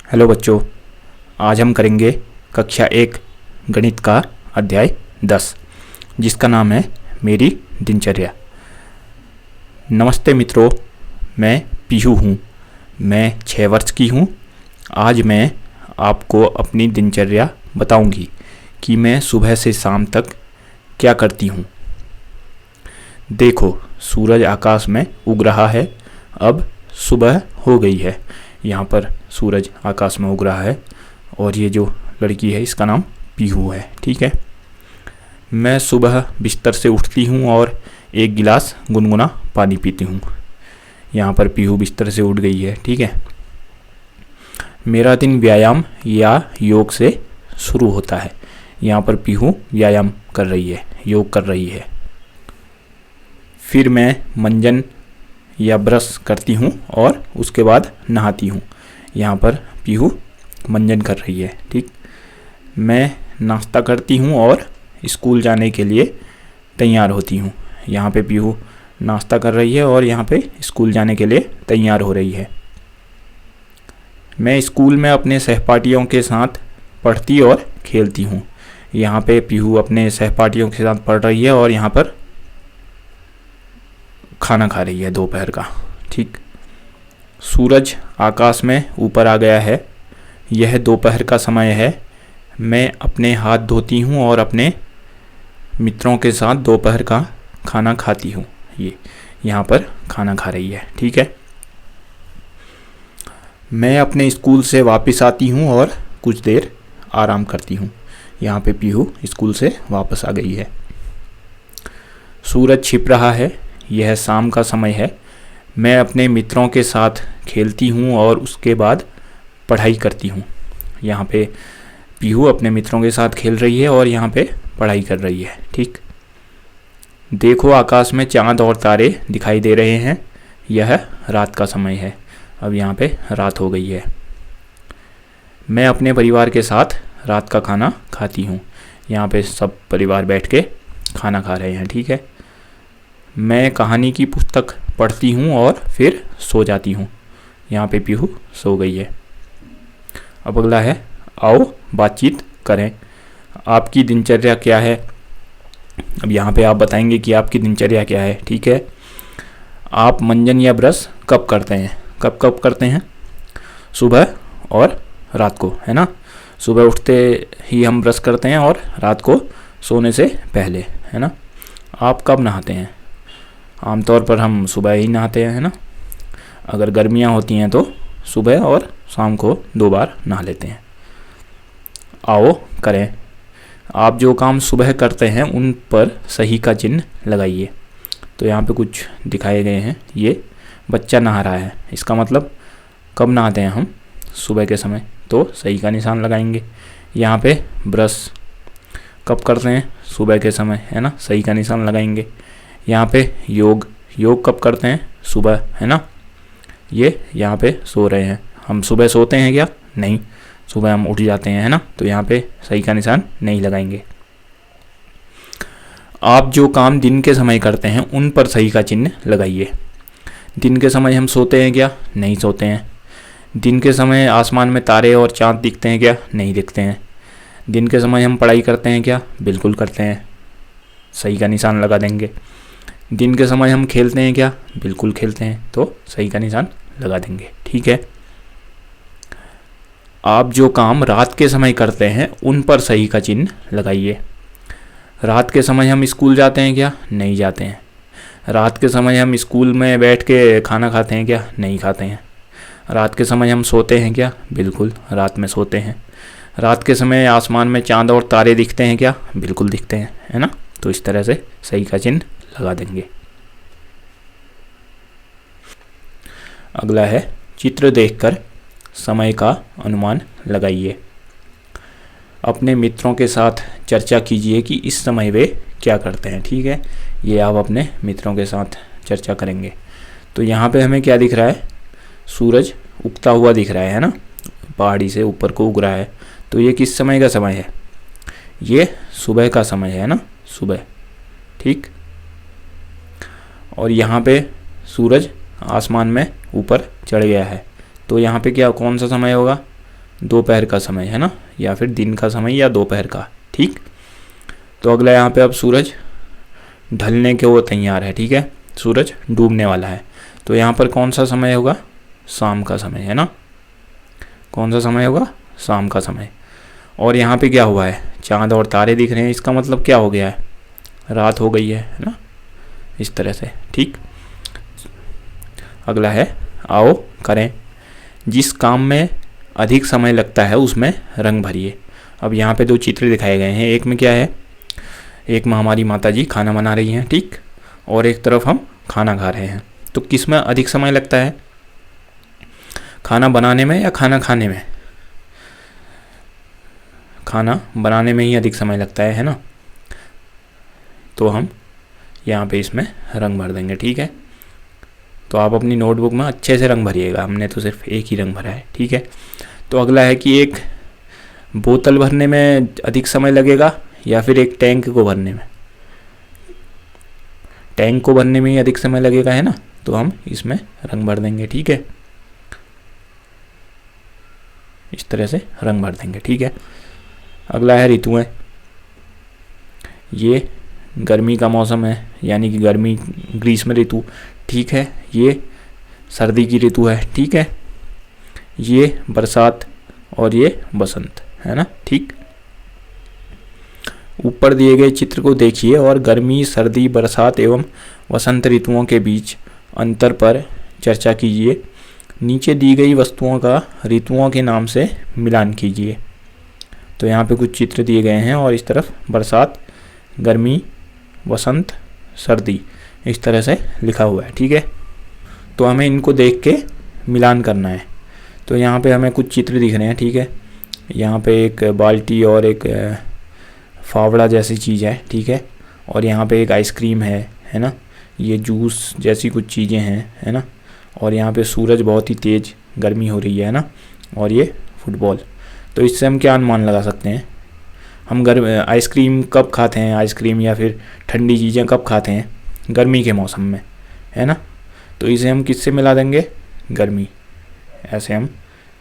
Hello बच्चों, आज हम करेंगे कक्षा 1 गणित का अध्याय 10, जिसका नाम है मेरी दिनचर्या। नमस्ते मित्रों, मैं पीहू हूँ। मैं 6 वर्ष की हूँ। आज मैं आपको अपनी दिनचर्या बताऊंगी कि मैं सुबह से शाम तक क्या करती हूँ। देखो, सूरज आकाश में उग रहा है। अब सुबह हो गई है। यहाँ पर सूरज आकाश में उग रहा है और ये जो लड़की है इसका नाम पीहू है। ठीक है। मैं सुबह बिस्तर से उठती हूँ और एक गिलास गुनगुना पानी पीती हूँ। यहाँ पर पीहू बिस्तर से उठ गई है। ठीक है। मेरा दिन व्यायाम या योग से शुरू होता है। यहाँ पर पीहू व्यायाम कर रही है, योग कर रही है। फिर मैं मंजन या ब्रश करती हूँ और उसके बाद नहाती हूँ। यहाँ पर पीहू मंजन कर रही है। ठीक। मैं नाश्ता करती हूँ और स्कूल जाने के लिए तैयार होती हूँ। यहाँ पे पीहू नाश्ता कर रही है और यहाँ पे स्कूल जाने के लिए तैयार हो रही है। मैं स्कूल में अपने सहपाठियों के साथ पढ़ती और खेलती हूँ। यहाँ पे पीहू अपने सहपाठियों के साथ पढ़ रही है और यहाँ पर खाना खा रही है दोपहर का। ठीक। सूरज आकाश में ऊपर आ गया है। यह दोपहर का समय है। मैं अपने हाथ धोती हूँ और अपने मित्रों के साथ दोपहर का खाना खाती हूँ। ये यहाँ पर खाना खा रही है। ठीक है। मैं अपने स्कूल से वापस आती हूँ और कुछ देर आराम करती हूँ। यहाँ पे पीहू स्कूल से वापस आ गई है। सूरज छिप रहा है। यह शाम का समय है। मैं अपने मित्रों के साथ खेलती हूँ और उसके बाद पढ़ाई करती हूँ। यहाँ पे पीहू अपने मित्रों के साथ खेल रही है और यहाँ पे पढ़ाई कर रही है। ठीक। देखो, आकाश में चांद और तारे दिखाई दे रहे हैं। यह रात का समय है। अब यहाँ पे रात हो गई है। मैं अपने परिवार के साथ रात का खाना खाती हूँ। यहाँ पे सब परिवार बैठ के खाना खा रहे हैं। ठीक है। मैं कहानी की पुस्तक पढ़ती हूँ और फिर सो जाती हूँ। यहाँ पे पीहू सो गई है। अब अगला है, आओ बातचीत करें। आपकी दिनचर्या क्या है? अब यहाँ पे आप बताएंगे कि आपकी दिनचर्या क्या है। ठीक है। आप मंजन या ब्रश कब करते हैं? कब कब करते हैं? सुबह और रात को, है ना। सुबह उठते ही हम ब्रश करते हैं और रात को सोने से पहले, है ना। आप कब नहाते हैं? आमतौर पर हम सुबह ही नहाते हैं, है ना। अगर गर्मियाँ होती हैं तो सुबह और शाम को 2 बार नहा लेते हैं। आओ करें। आप जो काम सुबह करते हैं उन पर सही का चिन्ह लगाइए। तो यहाँ पे कुछ दिखाए गए हैं। ये बच्चा नहा रहा है। इसका मतलब कब नहाते हैं हम? सुबह के समय, तो सही का निशान लगाएंगे। यहाँ पे ब्रश कब करते हैं? सुबह के समय, है ना, सही का निशान लगाएंगे। यहाँ पे योग कब करते हैं? सुबह, है ना। ये यहाँ पे सो रहे हैं। हम सुबह सोते हैं क्या? नहीं, सुबह हम उठ जाते हैं, है ना। तो यहाँ पे सही का निशान नहीं लगाएंगे। आप जो काम दिन के समय करते हैं उन पर सही का चिन्ह लगाइए। दिन के समय हम सोते हैं क्या? नहीं सोते हैं। दिन के समय आसमान में तारे और चाँद दिखते हैं क्या? नहीं दिखते हैं। दिन के समय हम पढ़ाई करते हैं क्या? बिल्कुल करते हैं। सही का निशान लगा देंगे। दिन के समय हम खेलते हैं क्या? बिल्कुल खेलते हैं। तो सही का निशान लगा देंगे। ठीक है। आप जो काम रात के समय करते हैं उन पर सही का चिन्ह लगाइए। रात के समय हम स्कूल जाते हैं क्या? नहीं जाते हैं। रात के समय हम स्कूल में बैठ के खाना खाते हैं क्या? नहीं खाते हैं। रात के समय हम सोते हैं क्या? बिल्कुल रात में सोते हैं। रात के समय आसमान में चांद और तारे दिखते हैं क्या? बिल्कुल दिखते हैं, है ना। तो इस तरह से सही का चिन्ह लगा देंगे। अगला है, चित्र देखकर समय का अनुमान लगाइए। अपने मित्रों के साथ चर्चा कीजिए कि इस समय वे क्या करते हैं। ठीक है। ये आप अपने मित्रों के साथ चर्चा करेंगे। तो यहाँ पे हमें क्या दिख रहा है? सूरज उगता हुआ दिख रहा है ना, पहाड़ी से ऊपर को उग रहा है। तो ये किस समय का समय है? ये सुबह का समय है ना, सुबह। ठीक। और यहाँ पे सूरज आसमान में ऊपर चढ़ गया है। तो यहाँ पे क्या, कौन सा समय होगा? दोपहर का समय है ना, या फिर दिन का समय या दोपहर का। ठीक, तो अगला यहाँ पे अब सूरज ढलने के वो तैयार है। ठीक है, सूरज डूबने वाला है। तो यहाँ पर कौन सा समय होगा? शाम का समय है ना। कौन सा समय होगा? शाम का समय। और यहाँ पे क्या हुआ है? चांद और तारे दिख रहे हैं, इसका मतलब क्या हो गया है? रात हो गई है ना, इस तरह से। ठीक, अगला है आओ करें। जिस काम में अधिक समय लगता है उसमें रंग भरिए। अब यहाँ पे दो चित्र दिखाए गए हैं। एक में क्या है? एक में हमारी माता जी खाना बना रही हैं, ठीक, और एक तरफ हम खाना खा रहे हैं। तो किस में अधिक समय लगता है? खाना बनाने में या खाना खाने में? खाना बनाने में ही अधिक समय लगता है ना। तो हम यहाँ पे इसमें रंग भर देंगे। ठीक है, तो आप अपनी नोटबुक में अच्छे से रंग भरिएगा, हमने तो सिर्फ एक ही रंग भरा है। ठीक है, तो अगला है कि एक बोतल भरने में अधिक समय लगेगा या फिर एक टैंक को भरने में? टैंक को भरने में ही अधिक समय लगेगा है ना, तो हम इसमें रंग भर देंगे। ठीक है, इस तरह से रंग भर देंगे। ठीक है, अगला है ऋतुएं। ये गर्मी का मौसम है, यानी कि गर्मी, ग्रीष्म ऋतु। ठीक है, ये सर्दी की ऋतु है। ठीक है, ये बरसात और ये बसंत है ना। ठीक, ऊपर दिए गए चित्र को देखिए और गर्मी, सर्दी, बरसात एवं वसंत ऋतुओं के बीच अंतर पर चर्चा कीजिए। नीचे दी गई वस्तुओं का ऋतुओं के नाम से मिलान कीजिए। तो यहाँ पे कुछ चित्र दिए गए हैं और इस तरफ बरसात, गर्मी, वसंत, सर्दी, इस तरह से लिखा हुआ है। ठीक है, तो हमें इनको देख के मिलान करना है। तो यहाँ पे हमें कुछ चित्र दिख रहे हैं। ठीक है, यहाँ पे एक बाल्टी और एक फावड़ा जैसी चीज़ है। ठीक है, और यहाँ पे एक आइसक्रीम है ना, ये जूस जैसी कुछ चीज़ें हैं है ना, और यहाँ पे सूरज बहुत ही तेज़ गर्मी हो रही है ना, और ये फुटबॉल। तो इससे हम क्या अनुमान लगा सकते हैं? हम आइसक्रीम कब खाते हैं? आइसक्रीम या फिर ठंडी चीज़ें कब खाते हैं? गर्मी के मौसम में है ना। तो इसे हम किससे मिला देंगे? गर्मी, ऐसे हम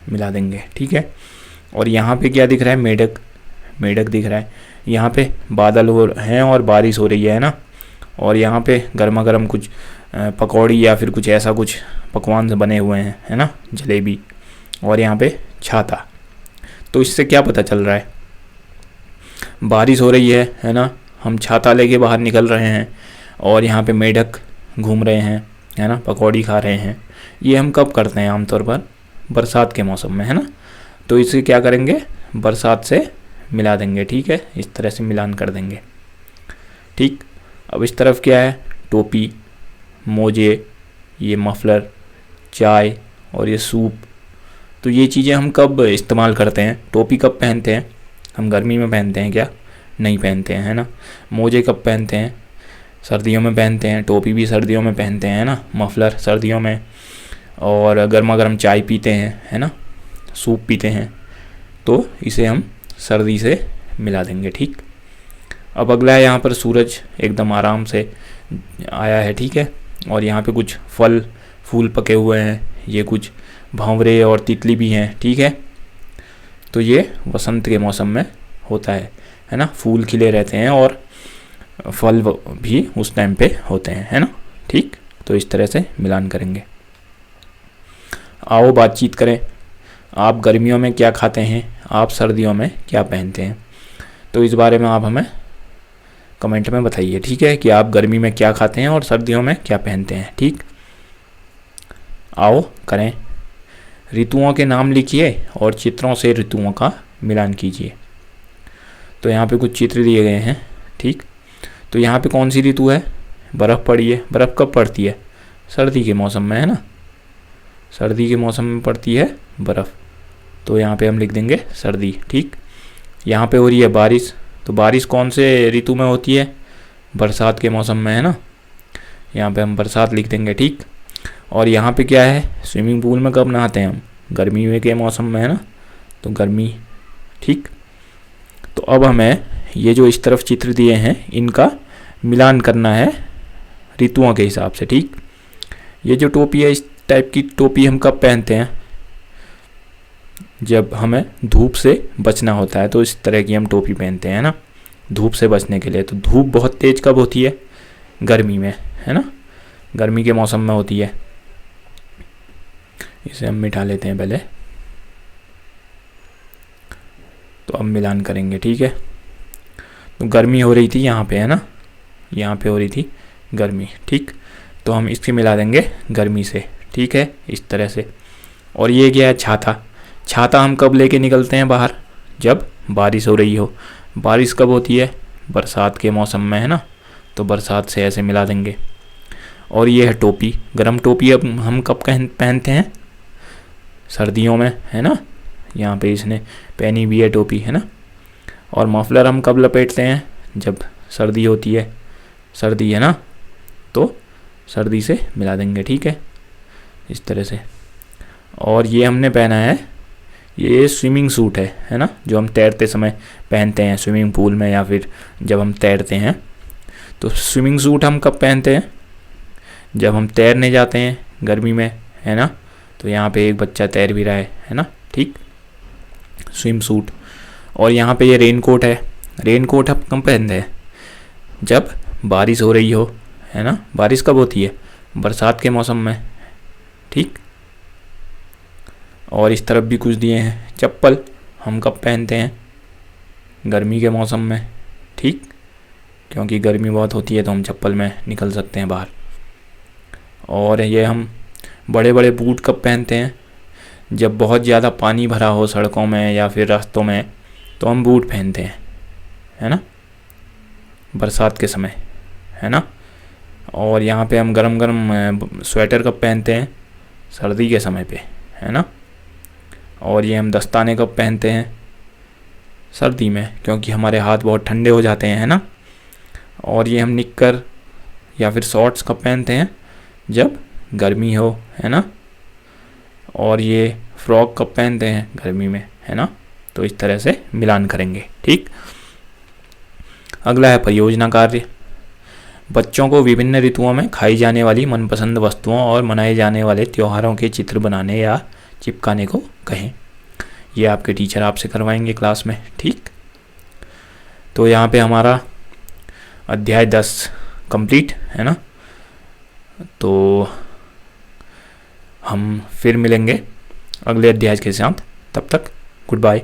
मिला देंगे। ठीक है, और यहाँ पे क्या दिख रहा है? मेढक, मेढक दिख रहा है। यहाँ पे बादल हो हैं और बारिश हो रही है ना, और यहाँ पे गर्मा गर्म कुछ पकौड़ी या फिर कुछ ऐसा कुछ पकवान से बने हुए हैं है ना, जलेबी, और यहाँ पे छाता। तो इससे क्या पता चल रहा है? बारिश हो रही है ना, हम छाता लेके बाहर निकल रहे हैं, और यहाँ पे मेढक घूम रहे हैं है ना, पकौड़ी खा रहे हैं। ये हम कब करते हैं? आमतौर पर बरसात के मौसम में है ना। तो इसे क्या करेंगे? बरसात से मिला देंगे। ठीक है, इस तरह से मिलान कर देंगे। ठीक, अब इस तरफ क्या है? टोपी, मोजे, ये मफलर, चाय और ये सूप। तो ये चीज़ें हम कब इस्तेमाल करते हैं? टोपी कब पहनते हैं? हम गर्मी में पहनते हैं क्या? नहीं पहनते हैं है ना। मोजे कब पहनते हैं? सर्दियों में पहनते हैं। टोपी भी सर्दियों में पहनते हैं है ना, मफलर सर्दियों में, और गर्मा गर्म चाय पीते हैं है ना, सूप पीते हैं। तो इसे हम सर्दी से मिला देंगे। ठीक, अब अगला है यहाँ पर सूरज एकदम आराम से आया है। ठीक है, और यहाँ पे कुछ फल फूल पके हुए हैं, ये कुछ भंवरे और तितली भी हैं। ठीक है, तो ये वसंत के मौसम में होता है ना, फूल खिले रहते हैं और फल भी उस टाइम पे होते हैं है ना। ठीक, तो इस तरह से मिलान करेंगे। आओ बातचीत करें। आप गर्मियों में क्या खाते हैं? आप सर्दियों में क्या पहनते हैं? तो इस बारे में आप हमें कमेंट में बताइए। ठीक है, कि आप गर्मी में क्या खाते हैं और सर्दियों में क्या पहनते हैं। ठीक, आओ करें। ऋतुओं के नाम लिखिए और चित्रों से ऋतुओं का मिलान कीजिए। तो यहाँ पे कुछ चित्र दिए गए हैं। ठीक, तो यहाँ पे कौन सी ऋतु है? बर्फ़ पड़ी है। बर्फ़ कब पड़ती है? सर्दी के मौसम में है ना, सर्दी के मौसम में पड़ती है बर्फ़। तो यहाँ पे हम लिख देंगे सर्दी। ठीक, यहाँ पे हो रही है बारिश। तो बारिश कौन से ऋतु में होती है? बरसात के मौसम में है ना, यहाँ पे हम बरसात लिख देंगे। ठीक, और यहाँ पे क्या है? स्विमिंग पूल में कब नहाते हैं हम? गर्मी के मौसम में है ना, तो गर्मी। ठीक, तो अब हमें ये जो इस तरफ चित्र दिए हैं इनका मिलान करना है ऋतुओं के हिसाब से। ठीक, ये जो टोपी है, इस टाइप की टोपी हम कब पहनते हैं? जब हमें धूप से बचना होता है तो इस तरह की हम टोपी पहनते हैं ना, धूप से बचने के लिए। तो धूप बहुत तेज कब होती है? गर्मी में, है ना, गर्मी के मौसम में होती है। इसे हम मिटा लेते हैं पहले, तो अब मिलान करेंगे, ठीक है। तो गर्मी हो रही थी यहाँ पे, है ना, यहाँ पे हो रही थी गर्मी, ठीक। तो हम इसके मिला देंगे गर्मी से, ठीक है, इस तरह से। और ये क्या है? छाता। छाता हम कब लेके निकलते हैं बाहर? जब बारिश हो रही हो। बारिश कब होती है? बरसात के मौसम में, है ना, तो बरसात से ऐसे मिला देंगे। और ये है टोपी, गर्म टोपी। अब हम कब पहनते हैं? सर्दियों में, है ना, यहाँ पे इसने पहनी भी है टोपी, है ना। और मफलर हम कब लपेटते हैं? जब सर्दी होती है, सर्दी, है ना, तो सर्दी से मिला देंगे, ठीक है, इस तरह से। और ये हमने पहना है, ये स्विमिंग सूट है ना, जो हम तैरते समय पहनते हैं स्विमिंग पूल में या फिर जब हम तैरते हैं। तो स्विमिंग सूट हम कब पहनते हैं? जब हम तैरने जाते हैं गर्मी में, है ना। तो यहाँ पे एक बच्चा तैर भी रहा है ना, ठीक, स्विम सूट। और यहाँ पे ये रेन कोट है। रेन कोट हम कब पहनते हैं? जब बारिश हो रही हो, है ना। बारिश कब होती है? बरसात के मौसम में, ठीक। और इस तरफ भी कुछ दिए हैं। चप्पल हम कब पहनते हैं? गर्मी के मौसम में, ठीक, क्योंकि गर्मी बहुत होती है तो हम चप्पल में निकल सकते हैं बाहर। और ये हम बड़े बड़े बूट कब पहनते हैं? जब बहुत ज़्यादा पानी भरा हो सड़कों में या फिर रास्तों में, तो हम बूट पहनते हैं, है ना, बरसात के समय, है ना। और यहाँ पे हम गरम गरम स्वेटर कब पहनते हैं? सर्दी के समय पे, है ना। और ये हम दस्ताने कब पहनते हैं? सर्दी में, क्योंकि हमारे हाथ बहुत ठंडे हो जाते हैं, है ना। और ये हम निक्कर या फिर शॉर्ट्स कब पहनते हैं? जब गर्मी हो, है ना। और ये फ्रॉक कब पहनते हैं? गर्मी में, है ना। तो इस तरह से मिलान करेंगे, ठीक। अगला है परियोजना कार्य। बच्चों को विभिन्न ऋतुओं में खाई जाने वाली मनपसंद वस्तुओं और मनाए जाने वाले त्योहारों के चित्र बनाने या चिपकाने को कहें। ये आपके टीचर आपसे करवाएंगे क्लास में, ठीक। तो यहाँ पे हमारा अध्याय 10 कंप्लीट, है ना। तो हम फिर मिलेंगे अगले अध्याय के साथ, तब तक गुड बाय।